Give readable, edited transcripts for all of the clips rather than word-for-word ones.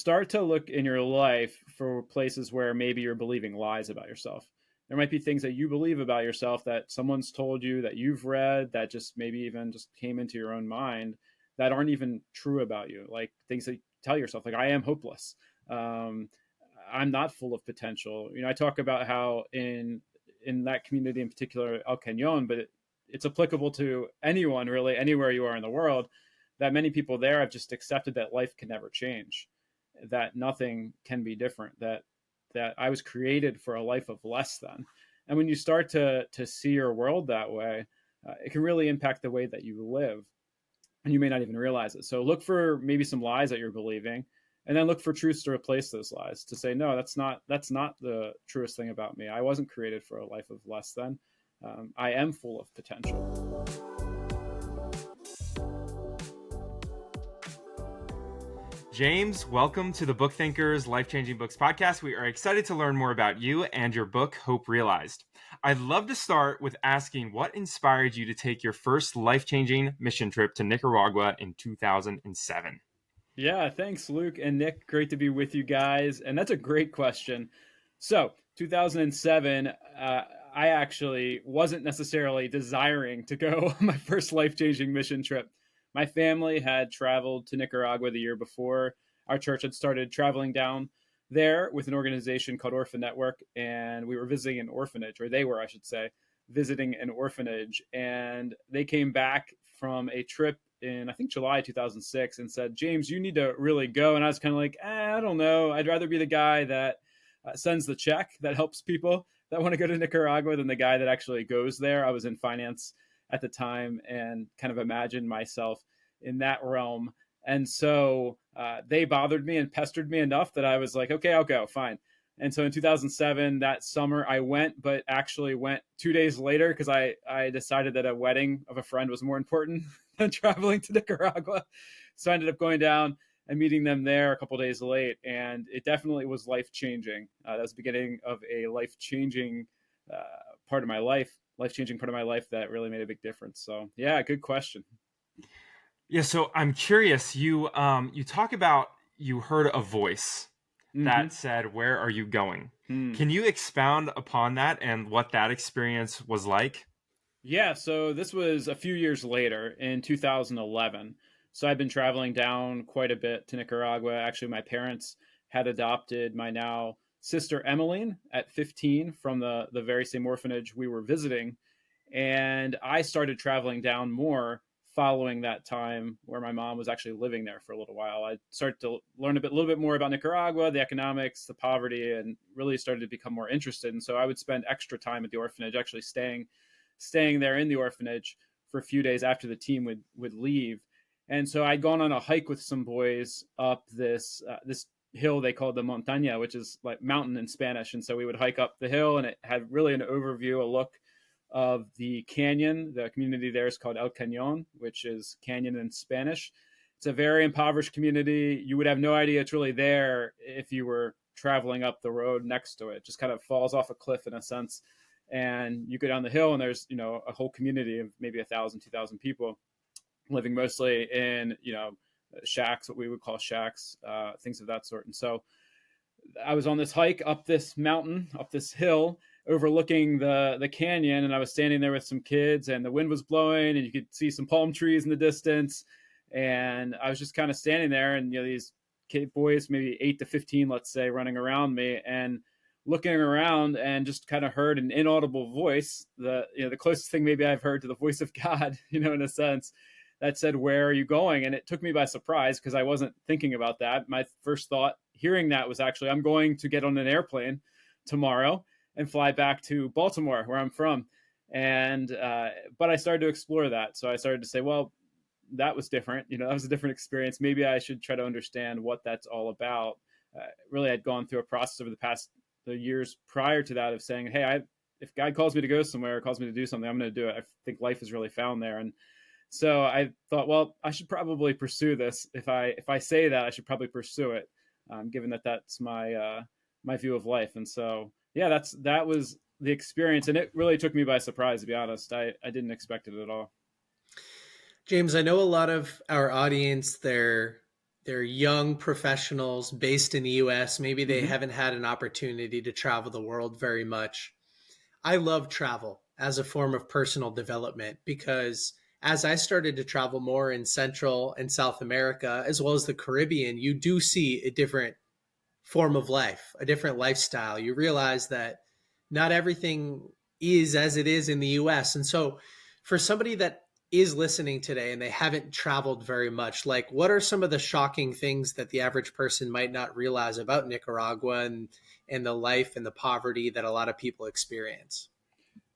start to look in your life for places where maybe you're believing lies about yourself. There might be things that you believe about yourself that someone's told you, that you've read, that just maybe even just came into your own mind, that aren't even true about you. Like things that you tell yourself, like I am hopeless. Um, I'm not full of potential. I talk about how in that community in particular, El Cañon, but it's applicable to anyone really, anywhere you are in the world, that many people there have just accepted that life can never change, that nothing can be different, that I was created for a life of less than. And when you start to see your world that way, it can really impact the way that you live, and you may not even realize it. So look for maybe some lies that you're believing, and then look for truths to replace those lies, to say, no, that's not the truest thing about me. I wasn't created for a life of less than. I am full of potential. James, welcome to the Book Thinkers Life-Changing Books podcast. We are excited to learn more about you and your book, Hope Realized. I'd love to start with asking what inspired you to take your first life-changing mission trip to Nicaragua in 2007? Yeah, thanks, Luke and Nick. Great to be with you guys. And that's a great question. So, 2007, I actually wasn't necessarily desiring to go on my first life-changing mission trip. My family had traveled to Nicaragua the year before. Our church had started traveling down there with an organization called Orphan Network, and we were visiting an orphanage, or they were, I should say, visiting an orphanage. And they came back from a trip in, I think, July 2006 and said, James, you need to really go. And I was kind of like, I don't know. I'd rather be the guy that sends the check, that helps people that want to go to Nicaragua, than the guy that actually goes there. I was in finance at the time and kind of imagined myself in that realm. And so they bothered me and pestered me enough that I was like, okay, I'll go, fine. And so in 2007, that summer, I went, but actually went 2 days later because I decided that a wedding of a friend was more important than traveling to Nicaragua. So I ended up going down and meeting them there a couple of days late. And it definitely was life-changing. That was the beginning of a life-changing part of my life. Life-changing part of my life that really made a big difference. So yeah, good question. Yeah, so I'm curious. You talk about you heard a voice that said, "Where are you going?" Can you expound upon that and what that experience was like? Yeah, so this was a few years later in 2011. So I've been traveling down quite a bit to Nicaragua. Actually, my parents had adopted my now sister Emmeline at 15 from the very same orphanage we were visiting. And I started traveling down more following that time, where my mom was actually living there for a little while. I started to learn a little bit more about Nicaragua, the economics, the poverty, and really started to become more interested. And so I would spend extra time at the orphanage, actually staying there in the orphanage for a few days after the team would leave. And so I'd gone on a hike with some boys up this hill they called the montaña, which is like mountain in Spanish. And so we would hike up the hill, and it had really an overview, a look of the canyon. The community there is called El Cañon, which is canyon in Spanish. It's a very impoverished community. You would have no idea it's really there if you were traveling up the road next to it. It just kind of falls off a cliff in a sense. And you go down the hill, and there's, a whole community of maybe 1,000, 2,000 people living mostly in, shacks, what we would call shacks, things of that sort. And so I was on this hike up this mountain, up this hill, overlooking the canyon, and I was standing there with some kids, and the wind was blowing, and you could see some palm trees in the distance. And I was just kind of standing there, and these boys, maybe 8 to 15, let's say, running around me, and looking around, and just kind of heard an inaudible voice, the closest thing maybe I've heard to the voice of God, in a sense, that said, "Where are you going?" And it took me by surprise because I wasn't thinking about that. My first thought hearing that was actually, I'm going to get on an airplane tomorrow and fly back to Baltimore, where I'm from. And but I started to explore that. So I started to say, well, that was different. That was a different experience. Maybe I should try to understand what that's all about. Really, I'd gone through a process over the years prior to that of saying, hey, if God calls me to go somewhere, calls me to do something, I'm going to do it. I think life is really found there. And so I thought, well, I should probably pursue this. If I say that, I should probably pursue it, given that that's my view of life. And so, yeah, that was the experience. And it really took me by surprise, to be honest. I didn't expect it at all. James, I know a lot of our audience, they're They're young professionals based in the US. Maybe they Hmm. haven't had an opportunity to travel the world very much. I love travel as a form of personal development because as I started to travel more in Central and South America, as well as the Caribbean, you do see a different form of life, a different lifestyle. You realize that not everything is as it is in the US. And so, for somebody that is listening today and they haven't traveled very much, like what are some of the shocking things that the average person might not realize about Nicaragua and the life and the poverty that a lot of people experience?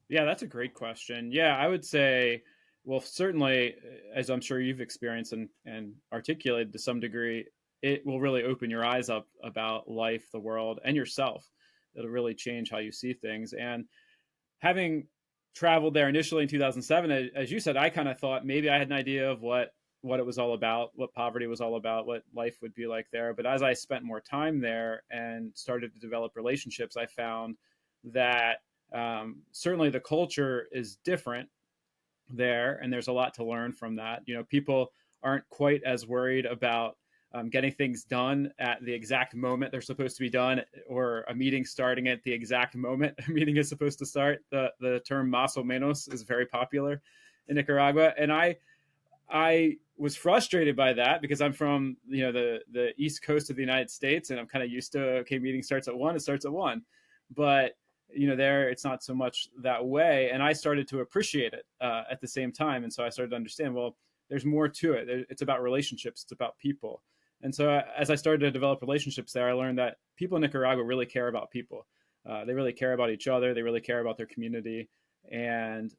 Yeah, that's a great question. Yeah, I would say, well, certainly, as I'm sure you've experienced and articulated to some degree, it will really open your eyes up about life, the world, and yourself. It'll really change how you see things. And having traveled there initially in 2007, as you said, I kind of thought maybe I had an idea of what it was all about, what poverty was all about, what life would be like there. But as I spent more time there and started to develop relationships, I found that certainly the culture is different there, and there's a lot to learn from that. People aren't quite as worried about getting things done at the exact moment they're supposed to be done, or a meeting starting at the exact moment a meeting is supposed to start. The term "más o menos" is very popular in Nicaragua, and I was frustrated by that because I'm from the East Coast of the United States, and I'm kind of used to, okay, meeting starts at 1, it starts at 1, but there it's not so much that way, and I started to appreciate it at the same time, and so I started to understand, well, there's more to it. It's about relationships, it's about people, and so as I started to develop relationships there, I learned that people in Nicaragua really care about people. They really care about each other. They really care about their community, and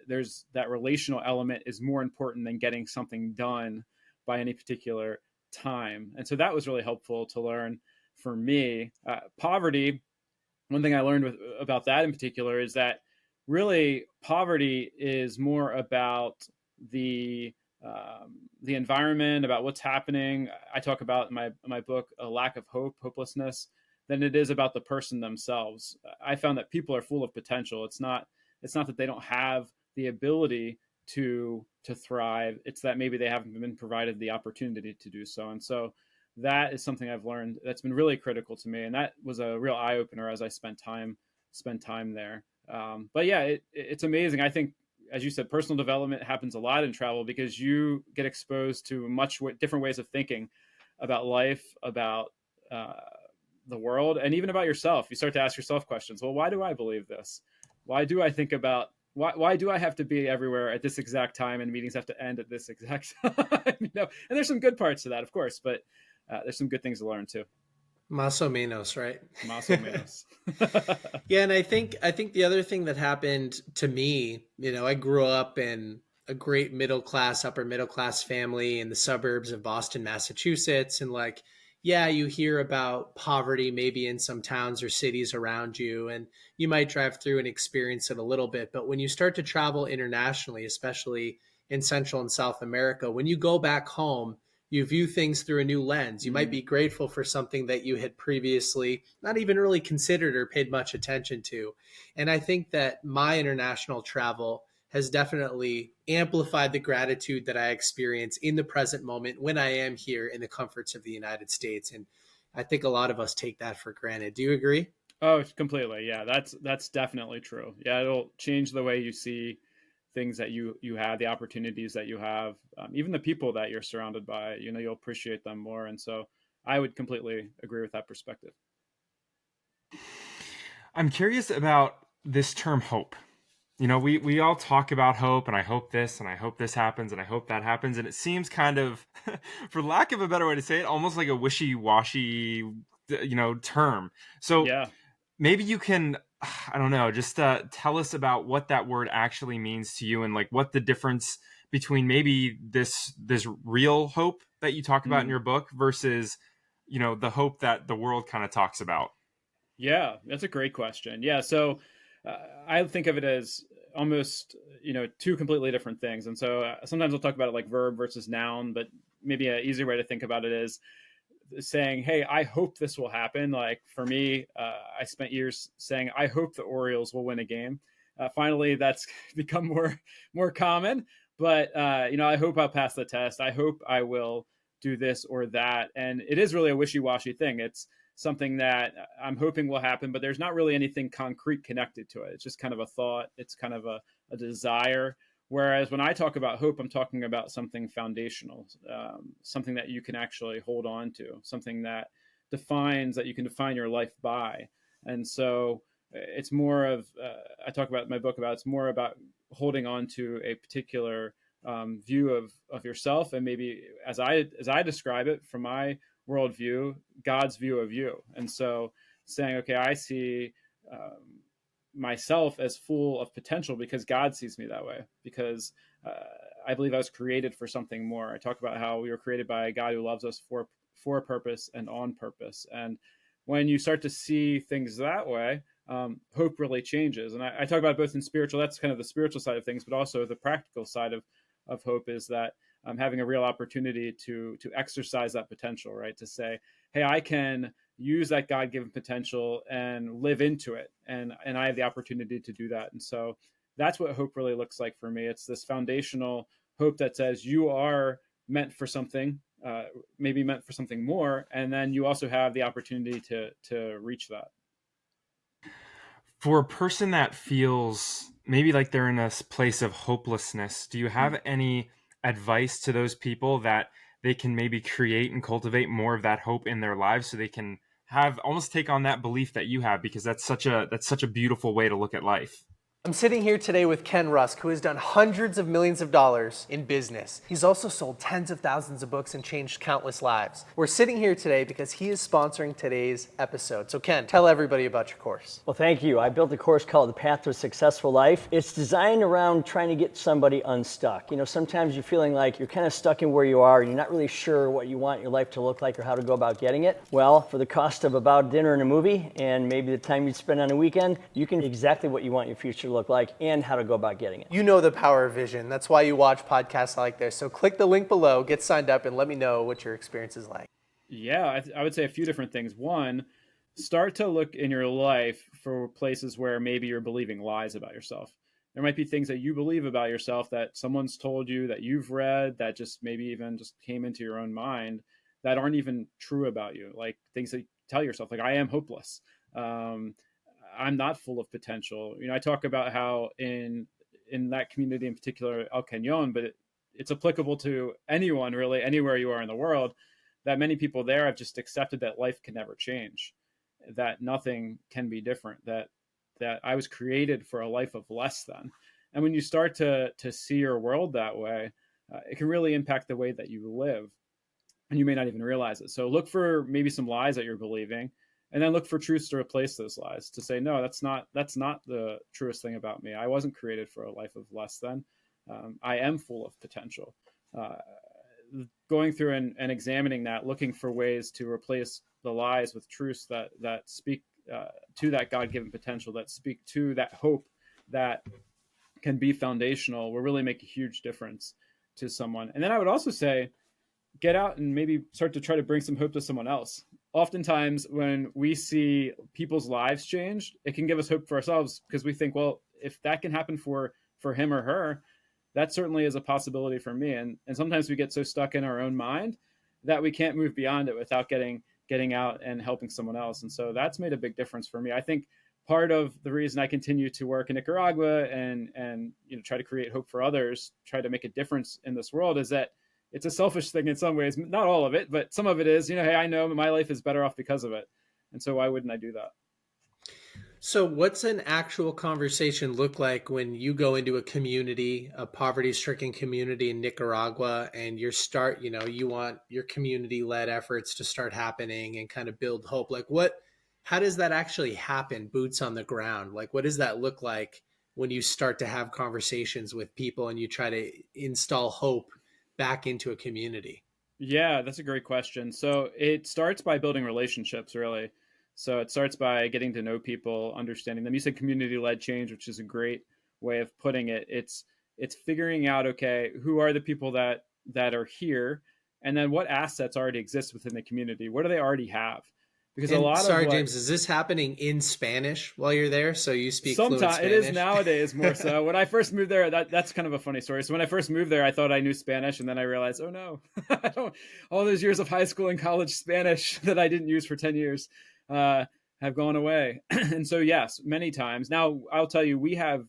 there's that relational element is more important than getting something done by any particular time. And so that was really helpful to learn for me. Poverty, one thing I learned about that in particular is that really poverty is more about the the environment, about what's happening. I talk about in my book a lack of hope, hopelessness, than it is about the person themselves. I found that people are full of potential. It's not that they don't have the ability to thrive. It's that maybe they haven't been provided the opportunity to do so. And so that is something I've learned that's been really critical to me, and that was a real eye opener as I spent time there. But yeah, it's amazing. I think, as you said, personal development happens a lot in travel because you get exposed to much different ways of thinking about life, about uh, the world, and even about yourself. You start to ask yourself questions. Well, why do I believe this? Why do I think about why do I have to be everywhere at this exact time and meetings have to end at this exact time? And there's some good parts to that, of course, but there's some good things to learn too. Más o menos, right? Más o menos. Yeah, and I think the other thing that happened to me, I grew up in a great middle class, upper middle class family in the suburbs of Boston, Massachusetts, and like, yeah, you hear about poverty maybe in some towns or cities around you, and you might drive through and experience it a little bit, but when you start to travel internationally, especially in Central and South America, when you go back home, you view things through a new lens. You might Mm, be grateful for something that you had previously not even really considered or paid much attention to. And I think that my international travel has definitely amplified the gratitude that I experience in the present moment when I am here in the comforts of the United States. And I think a lot of us take that for granted. Do you agree? oh, completely. Yeah, that's definitely true. Yeah, it'll change the way you see things that you have, the opportunities that you have, even the people that you're surrounded by. You'll appreciate them more, and so I would completely agree with that perspective. I'm curious about this term hope. We all talk about hope, and I hope this, and I hope this happens, and I hope that happens, and it seems kind of, for lack of a better way to say it, almost like a wishy-washy, term. So Yeah. maybe you can, I don't know, just tell us about what that word actually means to you, and like what the difference between maybe this real hope that you talk about in Mm. your book versus the hope that the world kind of talks about. Yeah, that's a great question. Yeah, so I think of it as almost two completely different things, and so sometimes I'll talk about it like verb versus noun, but maybe an easier way to think about it is saying, "Hey, I hope this will happen." Like for me, I spent years saying, "I hope the Orioles will win a game." Finally, that's become more common, but I hope I'll pass the test. I hope I will do this or that. And it is really a wishy-washy thing. It's something that I'm hoping will happen, but there's not really anything concrete connected to it. It's just kind of a thought. It's kind of a desire. Whereas when I talk about hope, I'm talking about something foundational, something that you can actually hold on to, something that you can define your life by. And so it's more of, I talk about in my book about, it's more about holding on to a particular view of yourself, and maybe as I describe it from my worldview, God's view of you. And so saying, okay, I see myself as full of potential because God sees me that way, because I believe I was created for something more. I talk about how we were created by a God who loves us for a purpose and on purpose. And when you start to see things that way, hope really changes. And I talk about it both in spiritual, that's kind of the spiritual side of things, but also the practical side of hope is that having a real opportunity to exercise that potential, right? To say, hey, I can use that God-given potential and live into it. And I have the opportunity to do that. And so that's what hope really looks like for me. It's this foundational hope that says you are meant for something, maybe meant for something more. And then you also have the opportunity to reach that. For a person that feels maybe like they're in a place of hopelessness, do you have any advice to those people that they can maybe create and cultivate more of that hope in their lives so they can have almost take on that belief that you have, because that's such a beautiful way to look at life? I'm sitting here today with Ken Rusk, who has done hundreds of millions of dollars in business. He's also sold tens of thousands of books and changed countless lives. We're sitting here today because he is sponsoring today's episode. So Ken, tell everybody about your course. Well, thank you. I built a course called The Path to a Successful Life. It's designed around trying to get somebody unstuck. You know, sometimes you're feeling like you're kind of stuck in where you are and you're not really sure what you want your life to look like or how to go about getting it. Well, for the cost of about dinner and a movie and maybe the time you'd spend on a weekend, you can exactly what you want your future to look like and how to go about getting it. You know the power of vision. That's why you watch podcasts like this. So click the link below, get signed up, and let me know what your experience is like. Yeah, I would say a few different things. One, start to look in your life for places where maybe you're believing lies about yourself. There might be things that you believe about yourself that someone's told you, that you've read, that just maybe even just came into your own mind that aren't even true about you. Like things that you tell yourself, like, I am hopeless. I'm not full of potential. You know, I talk about how in that community in particular, El Cañon, but it's applicable to anyone really, anywhere you are in the world, that many people there have just accepted that life can never change, that nothing can be different, that I was created for a life of less than. And when you start to see your world that way, it can really impact the way that you live, and you may not even realize it. So look for maybe some lies that you're believing, and then look for truths to replace those lies, to say, no, that's not the truest thing about me. I wasn't created for a life of less than. I am full of potential. Going through and examining that, looking for ways to replace the lies with truths that speak to that God-given potential, that speak to that hope that can be foundational, will really make a huge difference to someone. And then I would also say, get out and maybe start to try to bring some hope to someone else. Oftentimes when we see people's lives change, it can give us hope for ourselves, because we think, well, if that can happen for him or her, that certainly is a possibility for me. And sometimes we get so stuck in our own mind that we can't move beyond it without getting out and helping someone else. And so that's made a big difference for me. I think part of the reason I continue to work in Nicaragua and try to create hope for others, try to make a difference in this world, is that it's a selfish thing in some ways. Not all of it, but some of it is, hey, I know my life is better off because of it. And so why wouldn't I do that? So what's an actual conversation look like when you go into a community, a poverty-stricken community in Nicaragua, and you want your community-led efforts to start happening and kind of build hope? Like how does that actually happen, boots on the ground? Like, what does that look like when you start to have conversations with people and you try to install hope back into a community? Yeah, that's a great question. So it starts by building relationships, really. So it starts by getting to know people, understanding them. You said community-led change, which is a great way of putting it. It's figuring out, okay, who are the people that are here, and then what assets already exist within the community? What do they already have? because a And lot of sorry, what James, is this happening in Spanish while you're there? So you speak fluent sometimes it is Spanish? nowadays more so. When I first moved there, that's kind of a funny story. So when I first moved there, I thought I knew Spanish, and then I realized, oh no, I don't. All those years of high school and college Spanish that I didn't use for 10 years have gone away. And so yes, many times now, I'll tell you, we have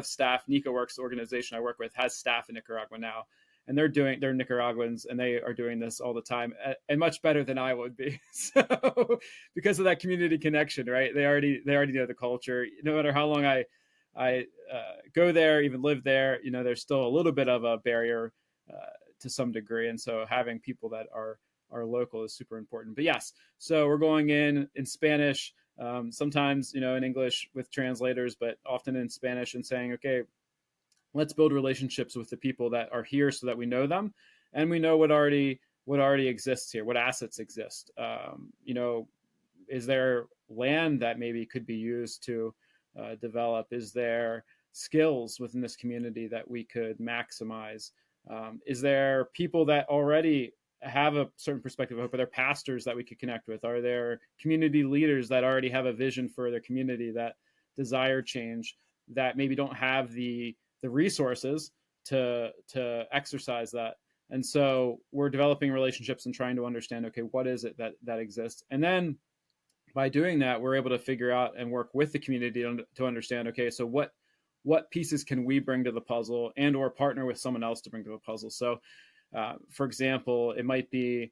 staff. NicaWorks organization I work with has staff in Nicaragua now, and they're Nicaraguans, and they are doing this all the time, and much better than I would be. So because of that community connection, right? They already know the culture. No matter how long I go there, even live there, there's still a little bit of a barrier to some degree, and so having people that are local is super important. But yes, so we're going in Spanish. Sometimes, in English with translators, but often in Spanish, and saying, okay, let's build relationships with the people that are here so that we know them and we know what already exists here, what assets exist. Is there land that maybe could be used to develop? Is there skills within this community that we could maximize? Is there people that already have a certain perspective of hope? Are there pastors that we could connect with? Are there community leaders that already have a vision for their community, that desire change, that maybe don't have the resources to exercise that? And so we're developing relationships and trying to understand, okay, what is it that exists? And then by doing that, we're able to figure out and work with the community to understand, okay, so what pieces can we bring to the puzzle, and or partner with someone else to bring to the puzzle. So for example, it might be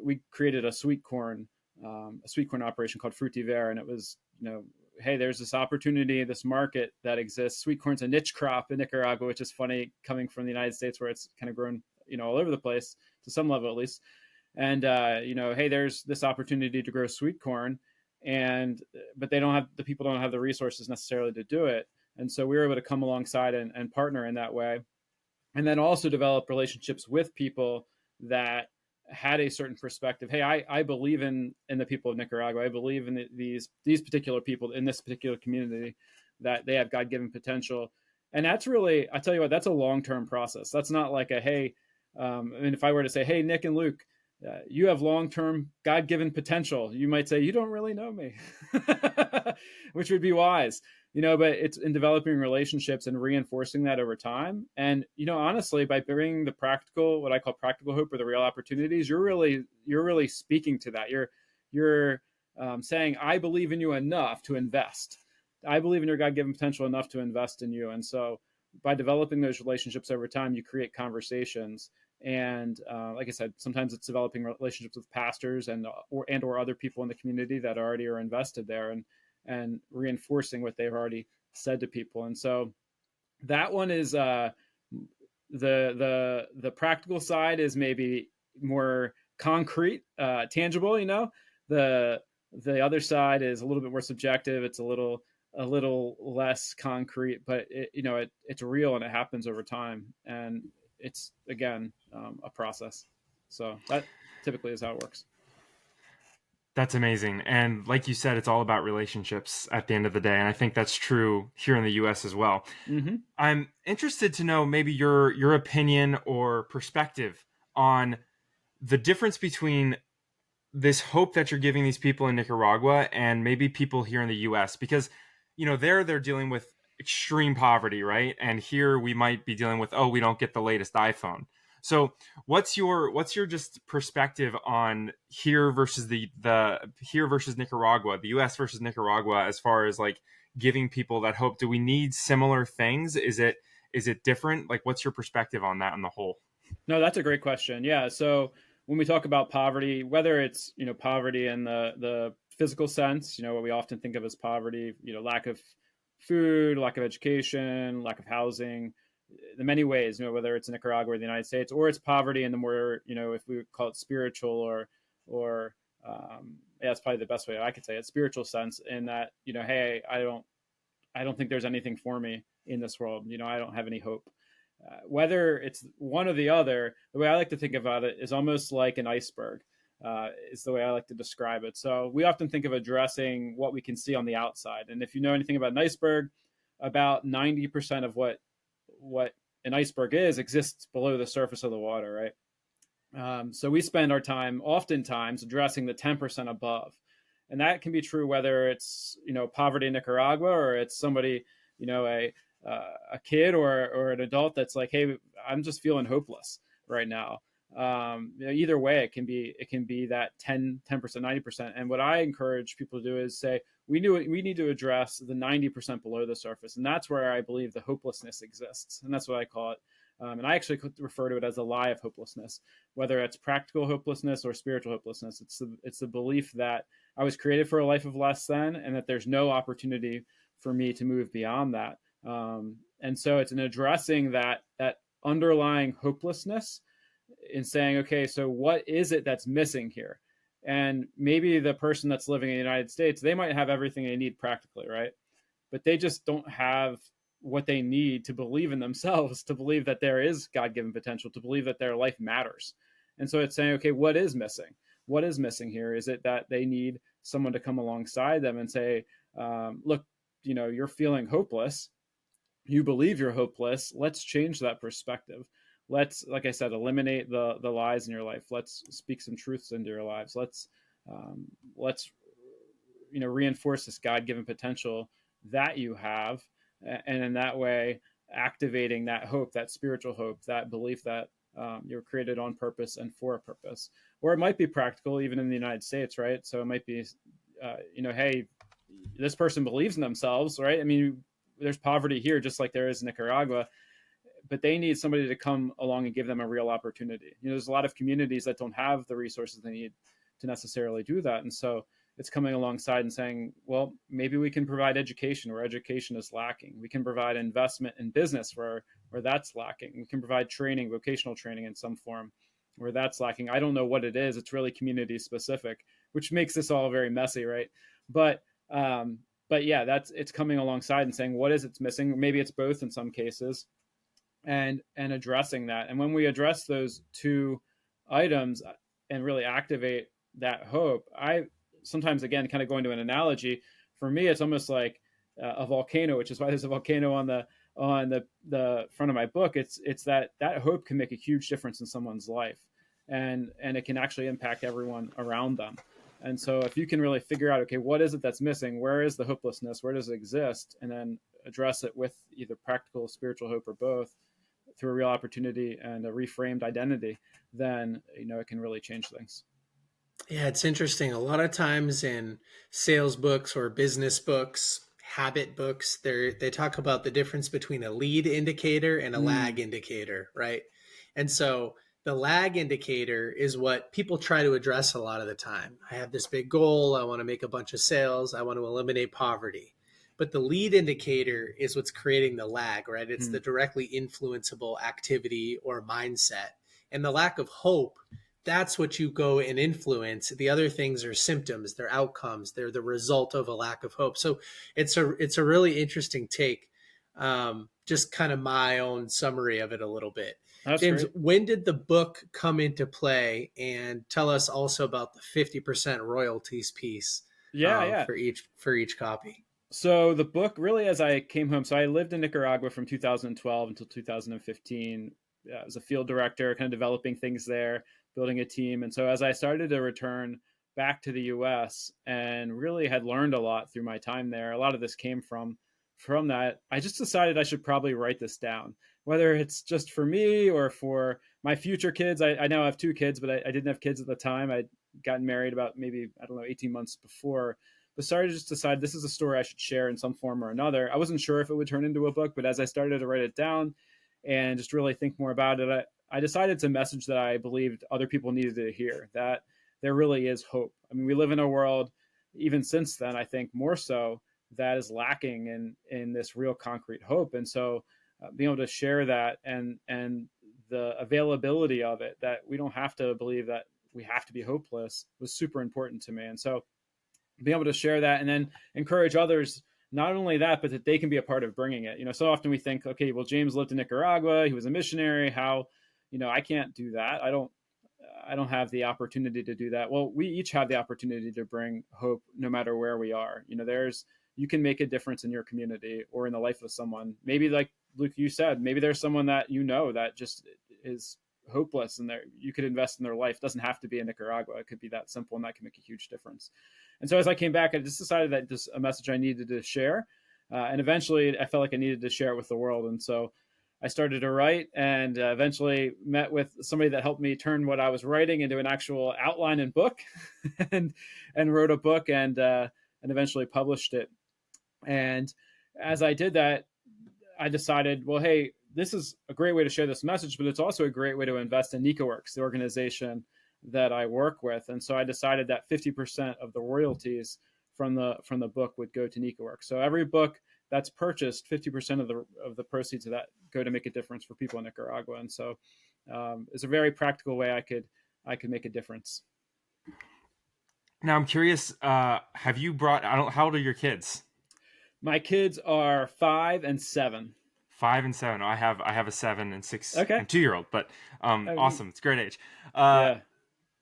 we created a sweet corn operation called Frutiver, and it was, hey, there's this opportunity, this market that exists. Sweet corn's a niche crop in Nicaragua, which is funny coming from the United States, where it's kind of grown, all over the place to some level at least. And hey, there's this opportunity to grow sweet corn, but the people don't have the resources necessarily to do it. And so we were able to come alongside and partner in that way. And then also develop relationships with people that had a certain perspective. Hey, I believe in the people of Nicaragua. I believe in these particular people in this particular community, that they have God-given potential. And that's really, I tell you what, that's a long-term process. That's not like a, hey, if I were to say, hey, Nick and Luke, you have long-term God-given potential, you might say, you don't really know me, which would be wise. But it's in developing relationships and reinforcing that over time. And, honestly, by bringing the practical, what I call practical hope, or the real opportunities, you're really speaking to that. You're saying, I believe in you enough to invest. I believe in your God-given potential enough to invest in you. And so by developing those relationships over time, you create conversations. And like I said, sometimes it's developing relationships with pastors and or other people in the community that already are invested there, and reinforcing what they've already said to people. And so that one is the practical side is maybe more concrete, tangible. The other side is a little bit more subjective. It's a little less concrete, but it's real, and it happens over time, and it's again a process. So that typically is how it works. That's amazing. And like you said, it's all about relationships at the end of the day. And I think that's true here in the US as well. Mm-hmm. I'm interested to know maybe your opinion or perspective on the difference between this hope that you're giving these people in Nicaragua and maybe people here in the US, because, they're dealing with extreme poverty, right? And here we might be dealing with, we don't get the latest iPhone. So what's your just perspective on here versus here versus Nicaragua, the US versus Nicaragua, as far as like giving people that hope? Do we need similar things? Is it different? Like, what's your perspective on that on the whole? No, that's a great question. Yeah. So when we talk about poverty, whether it's, poverty in the physical sense, what we often think of as poverty, lack of food, lack of education, lack of housing, in many ways, whether it's in Nicaragua or the United States, or it's poverty in the more, if we would call it spiritual or that's probably the best way I could say it, spiritual sense, in that, hey, I don't think there's anything for me in this world. I don't have any hope. Whether it's one or the other, the way I like to think about it is almost like an iceberg, is the way I like to describe it. So we often think of addressing what we can see on the outside. And if you know anything about an iceberg, about 90% of what an iceberg is exists below the surface of the water, right? So we spend our time oftentimes addressing the 10% above. And that can be true whether it's, poverty in Nicaragua, or it's somebody, a kid or an adult that's like, hey, I'm just feeling hopeless right now. Either way, it can be that 10%, 90%. And what I encourage people to do is say, we need to address the 90% below the surface. And that's where I believe the hopelessness exists. And that's what I call it. And I actually refer to it as a lie of hopelessness, whether it's practical hopelessness or spiritual hopelessness. It's the belief that I was created for a life of less than, and that there's no opportunity for me to move beyond that. And so it's in addressing that underlying hopelessness, in saying, okay, so what is it that's missing here? And maybe the person that's living in the United States, they might have everything they need practically, right? But they just don't have what they need to believe in themselves, to believe that there is God-given potential, to believe that their life matters. And so it's saying, okay, what is missing? What is missing here? Is it that they need someone to come alongside them and say, look, you're feeling hopeless. You believe you're hopeless. Let's change that perspective. Let's, like I said, eliminate the lies in your life. Let's speak some truths into your lives. Let's reinforce this God-given potential that you have, and in that way activating that hope, that spiritual hope, that belief that you're created on purpose and for a purpose. Or it might be practical even in the United States, right? So it might be hey, this person believes in themselves, right? I mean, there's poverty here just like there is in Nicaragua, but they need somebody to come along and give them a real opportunity. There's a lot of communities that don't have the resources they need to necessarily do that. And so it's coming alongside and saying, well, maybe we can provide education where education is lacking. We can provide investment in business where that's lacking. We can provide training, vocational training in some form where that's lacking. I don't know what it is. It's really community specific, which makes this all very messy, right? But yeah, it's coming alongside and saying, what is it's missing? Maybe it's both in some cases, and addressing that. And when we address those two items and really activate that hope, I sometimes, again, kind of going to an analogy, for me, it's almost like a volcano, which is why there's a volcano on the front of my book. It's that hope can make a huge difference in someone's life, and it can actually impact everyone around them. And so if you can really figure out, okay, what is it that's missing? Where is the hopelessness? Where does it exist? And then address it with either practical, spiritual hope, or both, through a real opportunity and a reframed identity, then, it can really change things. Yeah, it's interesting. A lot of times in sales books or business books, habit books, they talk about the difference between a lead indicator and a lag indicator, right? And so the lag indicator is what people try to address a lot of the time. I have this big goal. I want to make a bunch of sales. I want to eliminate poverty. But the lead indicator is what's creating the lag, right? It's the directly influenceable activity or mindset. And the lack of hope, that's what you go and influence. The other things are symptoms, they're outcomes, they're the result of a lack of hope. So it's a really interesting take. Just kind of my own summary of it a little bit. That's James, great. when did the book come into play? And tell us also about the 50% royalties piece for each copy. So the book, really, as I came home, so I lived in Nicaragua from 2012 until 2015. I was a field director, kind of developing things there, building a team. And so as I started to return back to the US and really had learned a lot through my time there, a lot of this came from that. I just decided I should probably write this down, whether it's just for me or for my future kids. I now have 2 kids, but I didn't have kids at the time. I'd gotten married about maybe, 18 months before. But started to just decide this is a story I should share in some form or another. I wasn't sure if it would turn into a book, but as I started to write it down and just really think more about it, I decided it's a message that I believed other people needed to hear, that there really is hope. I mean, we live in a world, even since then, I think more so, that is lacking in this real concrete hope. And so being able to share that and the availability of it, that we don't have to believe that we have to be hopeless, was super important to me. And so being able to share that and then encourage others, not only that, but that they can be a part of bringing it. So often we think, okay, well, James lived in Nicaragua, he was a missionary. How, I can't do that. I don't have the opportunity to do that. Well, we each have the opportunity to bring hope no matter where we are. You can make a difference in your community or in the life of someone. Maybe, like Luke, you said, maybe there's someone that that just is hopeless and you could invest in their life. It doesn't have to be in Nicaragua. It could be that simple, and that can make a huge difference. And so as I came back, I just decided that this a message I needed to share. And eventually I felt like I needed to share it with the world. And so I started to write, and eventually met with somebody that helped me turn what I was writing into an actual outline and book, and wrote a book, and eventually published it. And as I did that, I decided, well, hey, this is a great way to share this message, but it's also a great way to invest in NicaWorks, the organization that I work with. And so I decided that 50% of the royalties from the book would go to NicaWorks. So every book that's purchased, 50% of the proceeds of that go to make a difference for people in Nicaragua. And so it's a very practical way I could make a difference. Now I'm curious, have you brought, how old are your kids? My kids are 5 and 7. 5 and 7. I have a 7 and 6 Okay. and 2-year-old, but awesome. It's a great age. Yeah.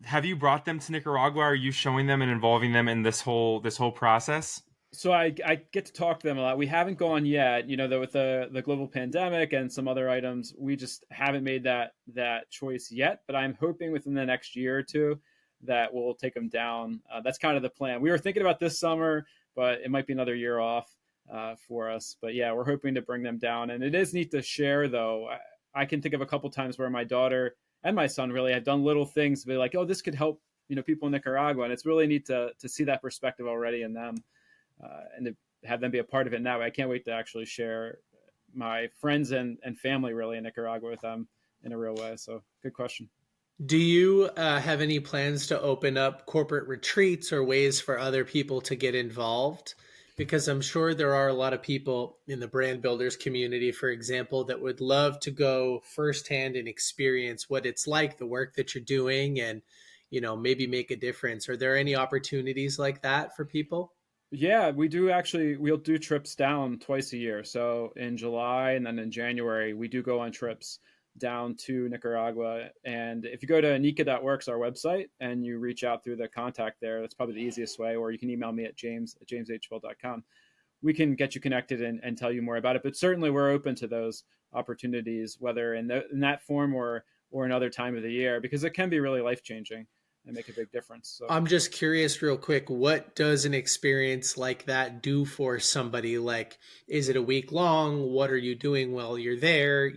Have you brought them to Nicaragua? Are you showing them and involving them in this whole process? So I get to talk to them a lot. We haven't gone yet, with the global pandemic and some other items, we just haven't made that choice yet. But I'm hoping within the next year or two that we'll take them down. That's kind of the plan. We were thinking about this summer, but it might be another year off for us. But yeah, we're hoping to bring them down. And it is neat to share, though. I can think of a couple times where my daughter and my son really have done little things to be like, oh, this could help, people in Nicaragua. And it's really neat to see that perspective already in them, and to have them be a part of it now. I can't wait to actually share my friends and family really in Nicaragua with them in a real way. So good question. Do you have any plans to open up corporate retreats or ways for other people to get involved? Because I'm sure there are a lot of people in the brand builders community, for example, that would love to go firsthand and experience what it's like, the work that you're doing, and, maybe make a difference. Are there any opportunities like that for people? Yeah, we do actually. We'll do trips down twice a year. So in July and then in January, we do go on trips down to Nicaragua. And if you go to NicaWorks, our website, and you reach out through the contact there, that's probably the easiest way, or you can email me at james@jameshville.com. We can get you connected and tell you more about it. But certainly we're open to those opportunities, whether in that form or another time of the year, because it can be really life-changing and make a big difference. So. I'm just curious real quick, what does an experience like that do for somebody? Like, is it a week long? What are you doing while you're there?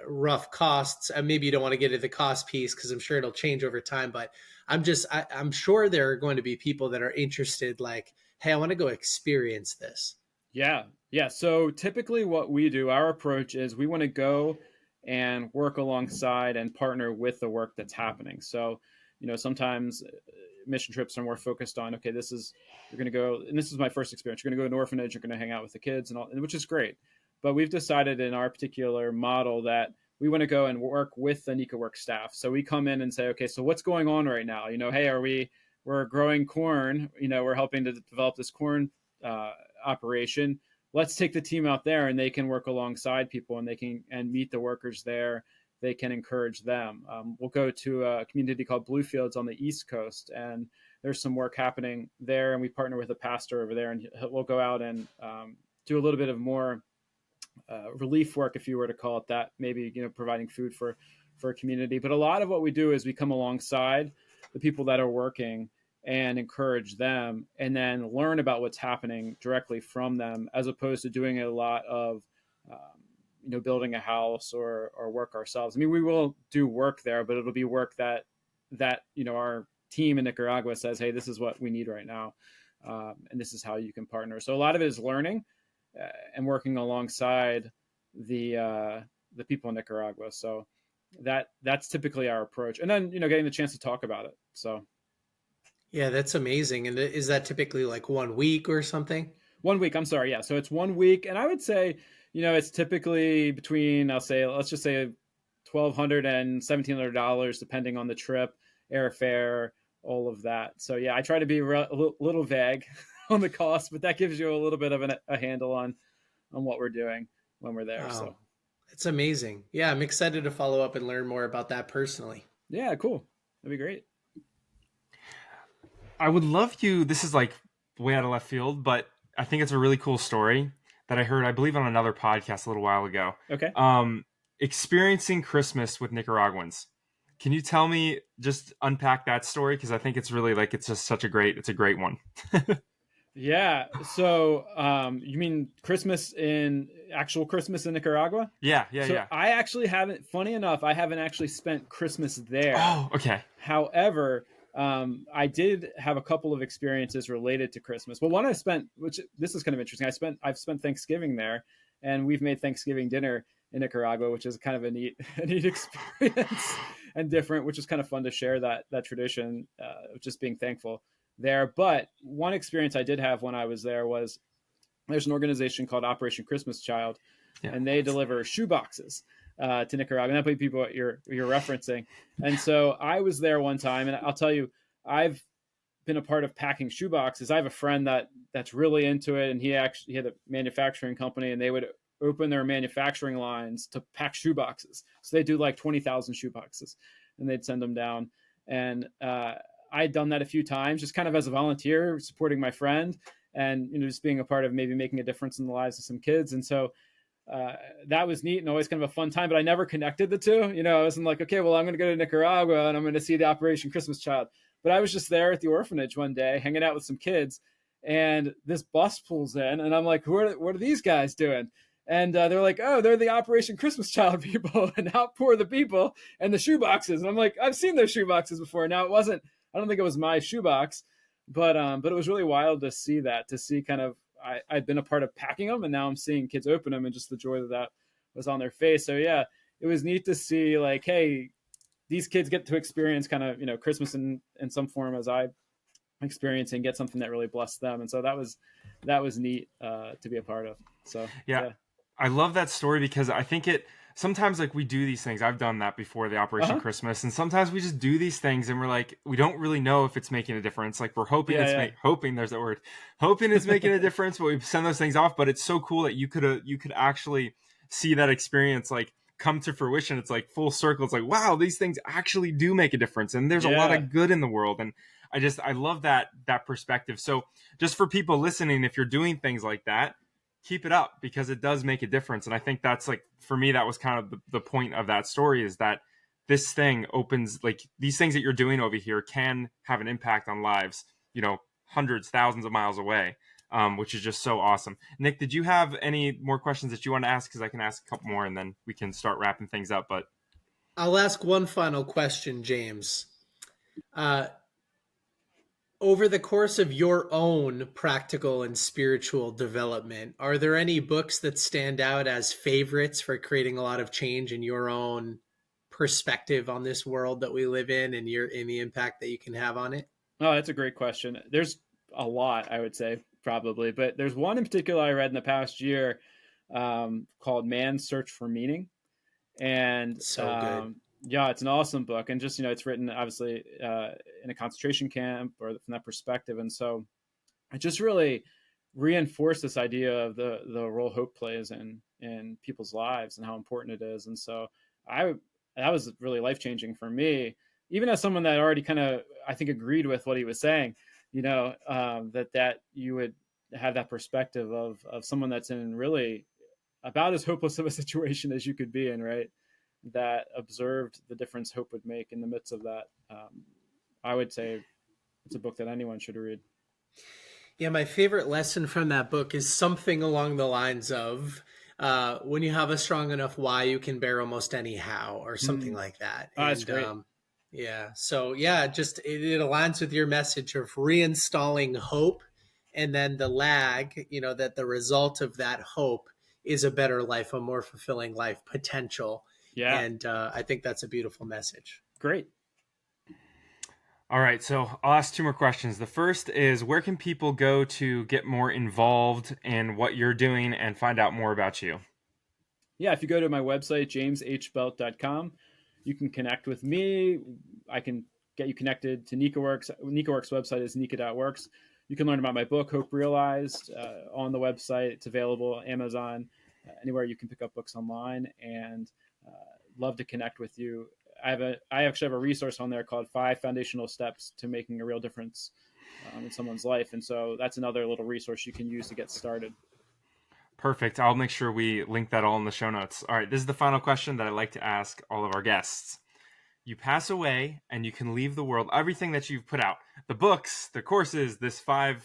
Rough costs. Maybe you don't want to get into the cost piece because I'm sure it'll change over time, but I'm sure there are going to be people that are interested, like, hey, I want to go experience this. Yeah. So typically what we do, our approach is we want to go and work alongside and partner with the work that's happening. So sometimes mission trips are more focused on, okay, you're going to go, and this is my first experience. You're going to go to an orphanage, you're going to hang out with the kids, and all, which is great. But we've decided in our particular model that we want to go and work with the NicaWorks staff. So we come in and say, okay, so what's going on right now? Hey, we're growing corn. We're helping to develop this corn operation. Let's take the team out there, and they can work alongside people, and they can meet the workers there. They can encourage them. We'll go to a community called Bluefields on the East Coast, and there's some work happening there, and we partner with a pastor over there, and we'll go out and do a little bit of more relief work, if you were to call it that, maybe providing food for a community. But a lot of what we do is we come alongside the people that are working and encourage them, and then learn about what's happening directly from them, as opposed to doing a lot of building a house or work ourselves. I mean, we will do work there, but it'll be work that our team in Nicaragua says, hey, this is what we need right now, and this is how you can partner. So a lot of it is learning and working alongside the people in Nicaragua. So that's typically our approach, and then getting the chance to talk about it. So yeah, that's amazing. And is that typically like 1 week or something? 1 week. I'm sorry. Yeah, so it's 1 week, and I would say it's typically between, let's just say $1,200 and $1,700, depending on the trip, airfare, all of that. So yeah, I try to be a little vague on the cost, but that gives you a little bit of a handle on what we're doing when we're there. Wow. So it's amazing. Yeah, I'm excited to follow up and learn more about that personally. Yeah, cool. That'd be great. I would love you. This is like way out of left field, but I think it's a really cool story that I heard, I believe, on another podcast a little while ago. Okay. Experiencing Christmas with Nicaraguans. Can you tell me, just unpack that story? Because I think it's really like, it's just such a great, it's a great one. Yeah. So, you mean actual Christmas in Nicaragua? Yeah. So I actually haven't, funny enough, I haven't actually spent Christmas there. Oh, okay. However, I did have a couple of experiences related to Christmas. Well, one I spent, which this is kind of interesting. I've spent Thanksgiving there, and we've made Thanksgiving dinner in Nicaragua, which is kind of a neat experience and different, which is kind of fun to share that tradition of just being thankful there. But one experience I did have when I was there was there's an organization called Operation Christmas Child, and they deliver shoe boxes to Nicaragua. And that might be what you're referencing. And so I was there one time, and I'll tell you, I've been a part of packing shoe boxes. I have a friend that's really into it, and he had a manufacturing company, and they would open their manufacturing lines to pack shoe boxes. So they do like 20,000 shoe boxes, and they'd send them down. And I'd done that a few times, just kind of as a volunteer, supporting my friend, and just being a part of maybe making a difference in the lives of some kids. And so that was neat and always kind of a fun time, but I never connected the two. I wasn't like, okay, well, I'm going to go to Nicaragua and I'm going to see the Operation Christmas Child. But I was just there at the orphanage one day, hanging out with some kids, and this bus pulls in, and I'm like, what are these guys doing? And they're like, oh, they're the Operation Christmas Child people, and out pour the people and the shoe boxes. And I'm like, I've seen those shoe boxes before. Now I don't think it was my shoebox, but it was really wild to see kind of, I'd been a part of packing them, and now I'm seeing kids open them and just the joy that was on their face. So yeah, it was neat to see like, hey, these kids get to experience kind of, Christmas in some form as I experience, and get something that really blessed them. And so that was neat to be a part of. So yeah. I love that story because I think sometimes like we do these things. I've done that before, the Operation Christmas, and sometimes we just do these things and we're like, we don't really know if it's making a difference. Like we're hoping hoping, there's that word, hoping it's making a difference, but we send those things off. But it's so cool that you could actually see that experience like come to fruition. It's like full circle. It's like, wow, these things actually do make a difference, and there's a lot of good in the world. And I love that perspective. So just for people listening, if you're doing things like that, keep it up, because it does make a difference. And I think that's like, for me, that was kind of the point of that story, is that this thing opens, like these things that you're doing over here can have an impact on lives, hundreds, thousands of miles away, which is just so awesome. Nick, did you have any more questions that you want to ask? Because I can ask a couple more and then we can start wrapping things up. But I'll ask one final question, James. Over the course of your own practical and spiritual development, are there any books that stand out as favorites for creating a lot of change in your own perspective on this world that we live in, and the impact that you can have on it? Oh, that's a great question. There's a lot, I would say, probably, but there's one in particular I read in the past year called Man's Search for Meaning. And so good. Yeah, it's an awesome book, and just it's written obviously in a concentration camp, or from that perspective, and so it just really reinforced this idea of the role hope plays in people's lives and how important it is. And so that was really life-changing for me, even as someone that already kind of, I think, agreed with what he was saying. That you would have that perspective of someone that's in really about as hopeless of a situation as you could be in, right? That observed the difference hope would make in the midst of that. I would say it's a book that anyone should read. Yeah, my favorite lesson from that book is something along the lines of, when you have a strong enough why, you can bear almost any how, or something like that. Oh, that's great. So just it aligns with your message of reinstalling hope, and then the lag, that the result of that hope is a better life, a more fulfilling life potential. Yeah. And I think that's a beautiful message. Great. All right. So I'll ask two more questions. The first is, where can people go to get more involved in what you're doing and find out more about you? Yeah. If you go to my website, jameshbelt.com, you can connect with me. I can get you connected to NicaWorks. NicaWorks website is NicaWorks. You can learn about my book, Hope Realized, on the website. It's available Amazon, anywhere you can pick up books online, and love to connect with you. I actually have a resource on there called 5 Foundational Steps to Making a Real Difference in someone's life. And so that's another little resource you can use to get started. Perfect. I'll make sure we link that all in the show notes. All right. This is the final question that I like to ask all of our guests. you pass away and you can leave the world, everything that you've put out, the books, the courses, this five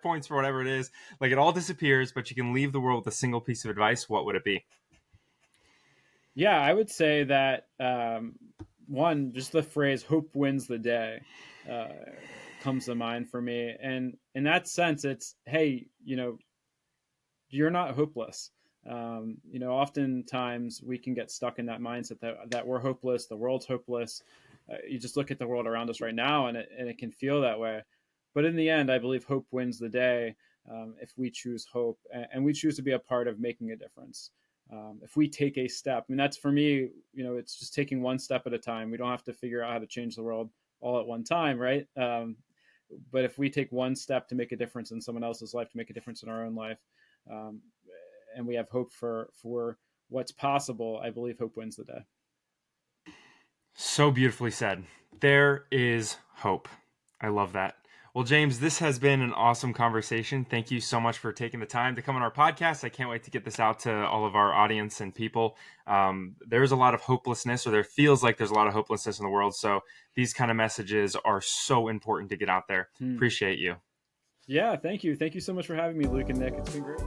points for whatever it is, like it all disappears, but you can leave the world with a single piece of advice, what would it be? Yeah, I would say that one, just the phrase "hope wins the day" comes to mind for me, and in that sense, it's hey, you're not hopeless. Oftentimes we can get stuck in that mindset that we're hopeless, the world's hopeless. You just look at the world around us right now, and it can feel that way. But in the end, I believe hope wins the day if we choose hope and we choose to be a part of making a difference. If we take a step, I mean, that's for me, it's just taking one step at a time. We don't have to figure out how to change the world all at one time, right? But if we take one step to make a difference in someone else's life, to make a difference in our own life, um, and we have hope for what's possible, I believe hope wins the day. So beautifully said. There is hope. I love that. Well, James, this has been an awesome conversation. Thank you so much for taking the time to come on our podcast. I can't wait to get this out to all of our audience and people. There's a lot of hopelessness, or there feels like there's a lot of hopelessness in the world. So these kind of messages are so important to get out there. Appreciate you. Yeah, thank you. Thank you so much for having me, Luke and Nick. It's been great.